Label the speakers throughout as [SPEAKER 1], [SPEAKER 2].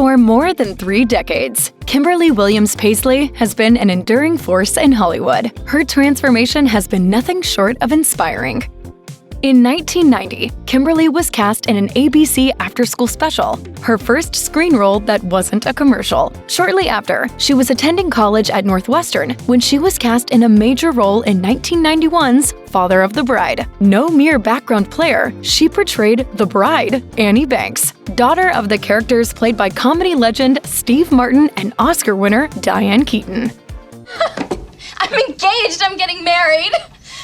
[SPEAKER 1] For more than 3 decades, Kimberly Williams-Paisley has been an enduring force in Hollywood. Her transformation has been nothing short of inspiring. In 1990, Kimberly was cast in an ABC after-school special, her first screen role that wasn't a commercial. Shortly after, she was attending college at Northwestern when she was cast in a major role in 1991's Father of the Bride. No mere background player, she portrayed the bride, Annie Banks, daughter of the characters played by comedy legend Steve Martin and Oscar winner Diane Keaton.
[SPEAKER 2] I'm engaged! I'm getting married!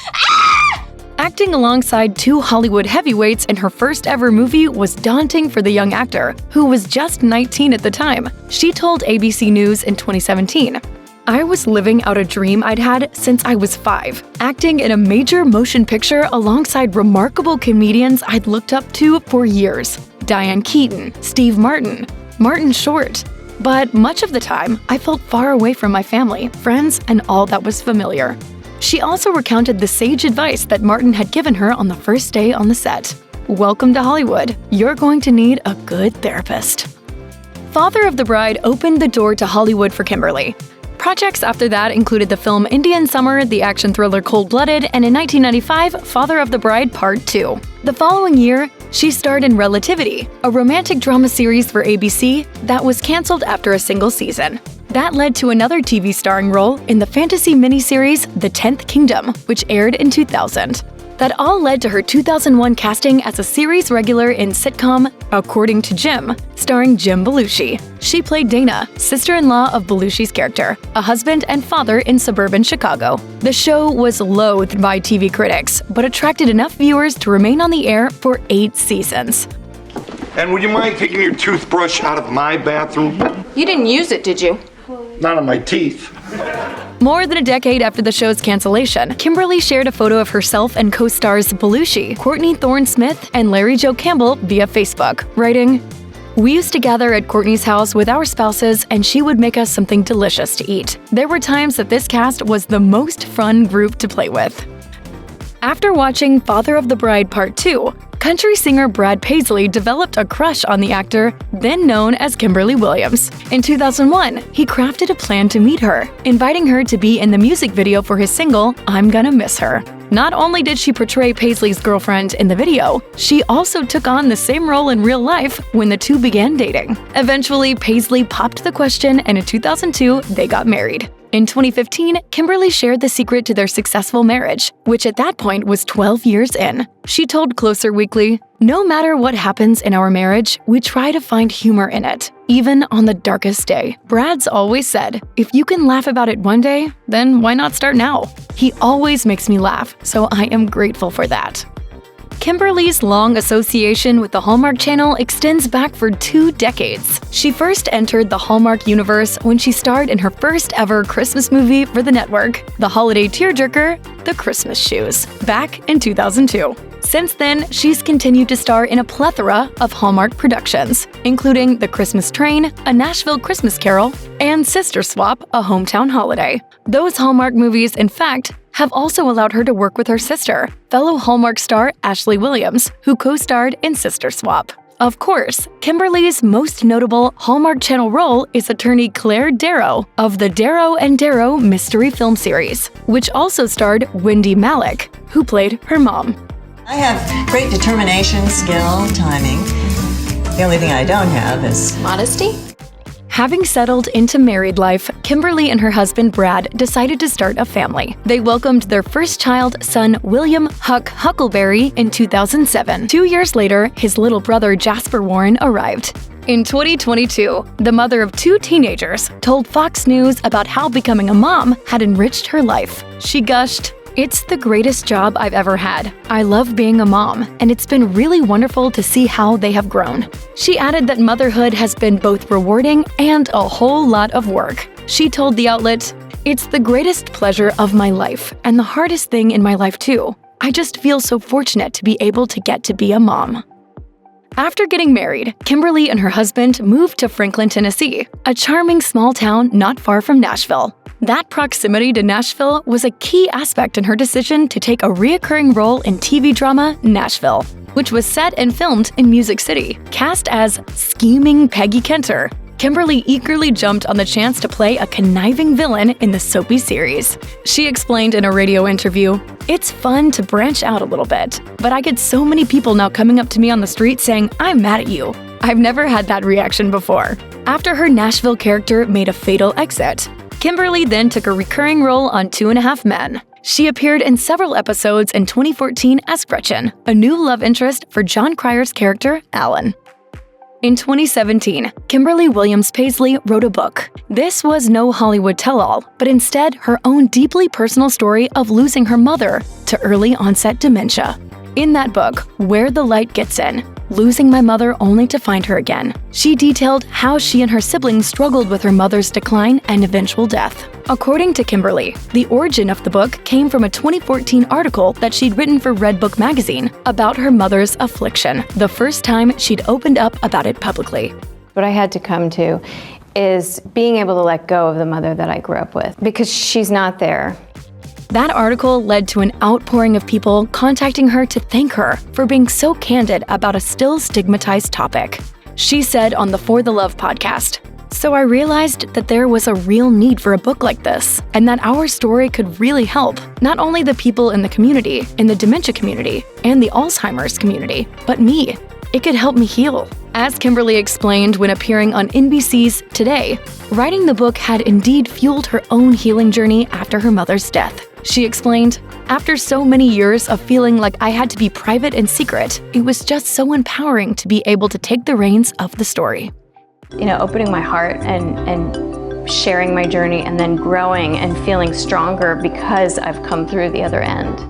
[SPEAKER 2] Ah!
[SPEAKER 1] Acting alongside 2 Hollywood heavyweights in her first ever movie was daunting for the young actor, who was just 19 at the time. She told ABC News in 2017, "I was living out a dream I'd had since I was 5, acting in a major motion picture alongside remarkable comedians I'd looked up to for years. Diane Keaton, Steve Martin, Martin Short. But much of the time, I felt far away from my family, friends, and all that was familiar." She also recounted the sage advice that Martin had given her on the first day on the set. "Welcome to Hollywood. You're going to need a good therapist." Father of the Bride opened the door to Hollywood for Kimberly. Projects after that included the film Indian Summer, the action thriller Cold-Blooded, and in 1995, Father of the Bride Part 2. The following year, she starred in Relativity, a romantic drama series for ABC that was canceled after a single season. That led to another TV starring role in the fantasy miniseries The 10th Kingdom, which aired in 2000. That all led to her 2001 casting as a series regular in sitcom According to Jim, starring Jim Belushi. She played Dana, sister-in-law of Belushi's character, a husband and father in suburban Chicago. The show was loathed by TV critics, but attracted enough viewers to remain on the air for 8 seasons.
[SPEAKER 3] And would you mind taking your toothbrush out of my bathroom?
[SPEAKER 2] You didn't use it, did you?
[SPEAKER 3] Not on my teeth.
[SPEAKER 1] More than a decade after the show's cancellation, Kimberly shared a photo of herself and co-stars Belushi, Courtney Thorne-Smith, and Larry Joe Campbell via Facebook, writing, "We used to gather at Courtney's house with our spouses and she would make us something delicious to eat. There were times that this cast was the most fun group to play with." After watching Father of the Bride Part 2, country singer Brad Paisley developed a crush on the actor, then known as Kimberly Williams. In 2001, he crafted a plan to meet her, inviting her to be in the music video for his single, I'm Gonna Miss Her. Not only did she portray Paisley's girlfriend in the video, she also took on the same role in real life when the two began dating. Eventually, Paisley popped the question, and in 2002, they got married. In 2015, Kimberly shared the secret to their successful marriage, which at that point was 12 years in. She told Closer Weekly, "No matter what happens in our marriage, we try to find humor in it, even on the darkest day. Brad's always said, if you can laugh about it one day, then why not start now? He always makes me laugh, so I am grateful for that." Kimberly's long association with the Hallmark Channel extends back for 2 decades. She first entered the Hallmark universe when she starred in her first ever Christmas movie for the network, the holiday tearjerker, The Christmas Shoes, back in 2002. Since then, she's continued to star in a plethora of Hallmark productions, including The Christmas Train, A Nashville Christmas Carol, and Sister Swap, A Hometown Holiday. Those Hallmark movies, in fact, have also allowed her to work with her sister, fellow Hallmark star Ashley Williams, who co-starred in Sister Swap. Of course, Kimberly's most notable Hallmark Channel role is attorney Claire Darrow of the Darrow and Darrow mystery film series, which also starred Wendy Malick, who played her mom.
[SPEAKER 4] I have great determination, skill, timing. The only thing I don't have is
[SPEAKER 2] modesty?
[SPEAKER 1] Having settled into married life, Kimberly and her husband Brad decided to start a family. They welcomed their first child, son William Huck Huckleberry, in 2007. 2 years later, his little brother Jasper Warren arrived. In 2022, the mother of 2 teenagers told Fox News about how becoming a mom had enriched her life. She gushed, "It's the greatest job I've ever had. I love being a mom, and it's been really wonderful to see how they have grown." She added that motherhood has been both rewarding and a whole lot of work. She told the outlet, "It's the greatest pleasure of my life, and the hardest thing in my life too. I just feel so fortunate to be able to get to be a mom." After getting married, Kimberly and her husband moved to Franklin, Tennessee, a charming small town not far from Nashville. That proximity to Nashville was a key aspect in her decision to take a reoccurring role in TV drama Nashville, which was set and filmed in Music City. Cast as scheming Peggy Kenter, Kimberly eagerly jumped on the chance to play a conniving villain in the soapy series. She explained in a radio interview, "It's fun to branch out a little bit, but I get so many people now coming up to me on the street saying, 'I'm mad at you.' I've never had that reaction before." After her Nashville character made a fatal exit, Kimberly then took a recurring role on 2.5 Men. She appeared in several episodes in 2014 as Gretchen, a new love interest for John Cryer's character, Alan. In 2017, Kimberly Williams-Paisley wrote a book. This was no Hollywood tell-all, but instead her own deeply personal story of losing her mother to early-onset dementia. In that book, Where the Light Gets In, Losing My Mother Only to Find Her Again, she detailed how she and her siblings struggled with her mother's decline and eventual death. According to Kimberly, the origin of the book came from a 2014 article that she'd written for Redbook magazine about her mother's affliction, the first time she'd opened up about it publicly.
[SPEAKER 5] What I had to come to is being able to let go of the mother that I grew up with, because she's not there.
[SPEAKER 1] That article led to an outpouring of people contacting her to thank her for being so candid about a still stigmatized topic. She said on the For the Love podcast, "So I realized that there was a real need for a book like this, and that our story could really help not only the people in the community, in the dementia community, and the Alzheimer's community, but me. It could help me heal." As Kimberly explained when appearing on NBC's Today, writing the book had indeed fueled her own healing journey after her mother's death. She explained, "After so many years of feeling like I had to be private and secret, it was just so empowering to be able to take the reins of the story."
[SPEAKER 5] Opening my heart and sharing my journey, and then growing and feeling stronger because I've come through the other end.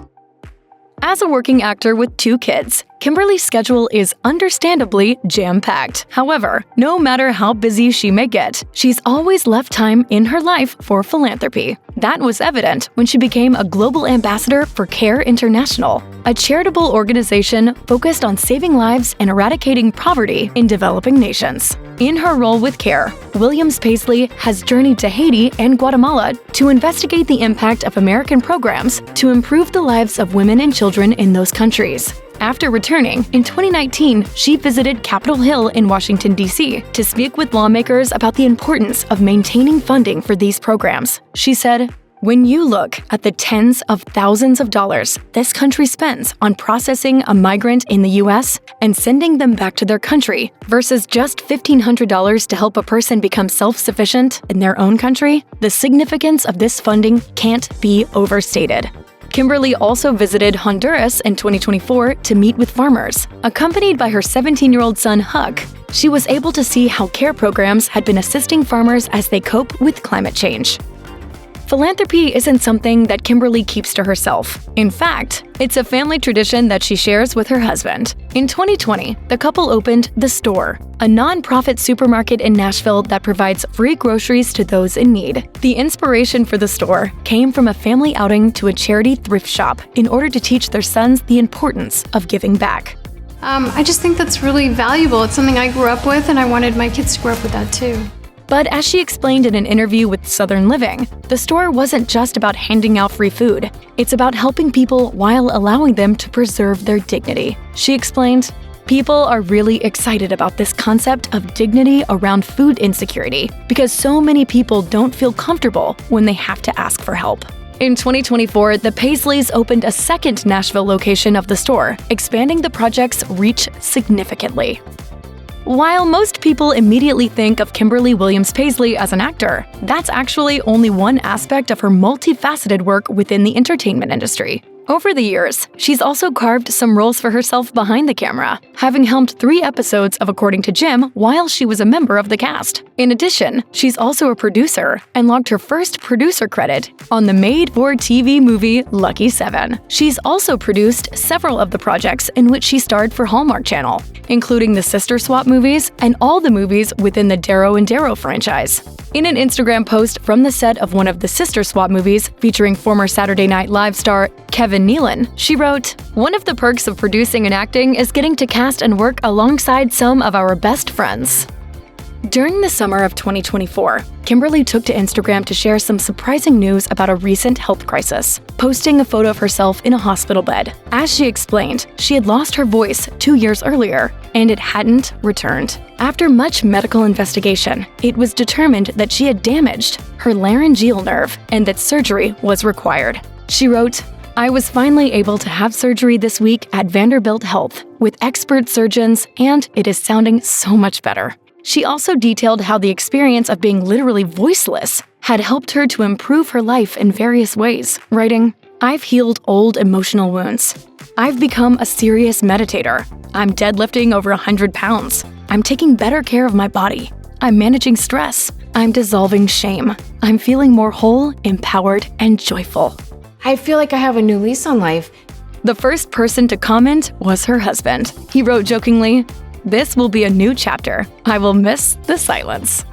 [SPEAKER 1] As a working actor with 2 kids, Kimberly's schedule is understandably jam-packed. However, no matter how busy she may get, she's always left time in her life for philanthropy. That was evident when she became a global ambassador for CARE International, a charitable organization focused on saving lives and eradicating poverty in developing nations. In her role with CARE, Williams-Paisley has journeyed to Haiti and Guatemala to investigate the impact of American programs to improve the lives of women and children in those countries. After returning, in 2019, she visited Capitol Hill in Washington, D.C. to speak with lawmakers about the importance of maintaining funding for these programs. She said, "When you look at the tens of thousands of dollars this country spends on processing a migrant in the U.S. and sending them back to their country versus just $1,500 to help a person become self-sufficient in their own country, the significance of this funding can't be overstated." Kimberly also visited Honduras in 2024 to meet with farmers. Accompanied by her 17-year-old son, Huck, she was able to see how CARE programs had been assisting farmers as they cope with climate change. Philanthropy isn't something that Kimberly keeps to herself. In fact, it's a family tradition that she shares with her husband. In 2020, the couple opened The Store, a non-profit supermarket in Nashville that provides free groceries to those in need. The inspiration for The Store came from a family outing to a charity thrift shop in order to teach their sons the importance of giving back.
[SPEAKER 6] I just think that's really valuable. It's something I grew up with, and I wanted my kids to grow up with that too.
[SPEAKER 1] But as she explained in an interview with Southern Living, the store wasn't just about handing out free food. It's about helping people while allowing them to preserve their dignity. She explained, "People are really excited about this concept of dignity around food insecurity because so many people don't feel comfortable when they have to ask for help." In 2024, the Paisleys opened a second Nashville location of the store, expanding the project's reach significantly. While most people immediately think of Kimberly Williams-Paisley as an actor, that's actually only one aspect of her multifaceted work within the entertainment industry. Over the years, she's also carved some roles for herself behind the camera, having helmed 3 episodes of According to Jim while she was a member of the cast. In addition, she's also a producer and logged her first producer credit on the made-for-TV movie Lucky 7. She's also produced several of the projects in which she starred for Hallmark Channel, including the Sister Swap movies and all the movies within the Darrow and Darrow franchise. In an Instagram post from the set of one of the Sister Swap movies featuring former Saturday Night Live star Kevin Nealon, she wrote, "One of the perks of producing and acting is getting to cast and work alongside some of our best friends." During the summer of 2024, Kimberly took to Instagram to share some surprising news about a recent health crisis, posting a photo of herself in a hospital bed. As she explained, she had lost her voice 2 years earlier, and it hadn't returned. After much medical investigation, it was determined that she had damaged her laryngeal nerve and that surgery was required. She wrote, "I was finally able to have surgery this week at Vanderbilt Health with expert surgeons, and it is sounding so much better." She also detailed how the experience of being literally voiceless had helped her to improve her life in various ways, writing, "I've healed old emotional wounds. I've become a serious meditator. I'm deadlifting over 100 pounds. I'm taking better care of my body. I'm managing stress. I'm dissolving shame. I'm feeling more whole, empowered, and joyful."
[SPEAKER 7] I feel like I have a new lease on life.
[SPEAKER 1] The first person to comment was her husband. He wrote jokingly, "This will be a new chapter. I will miss the silence."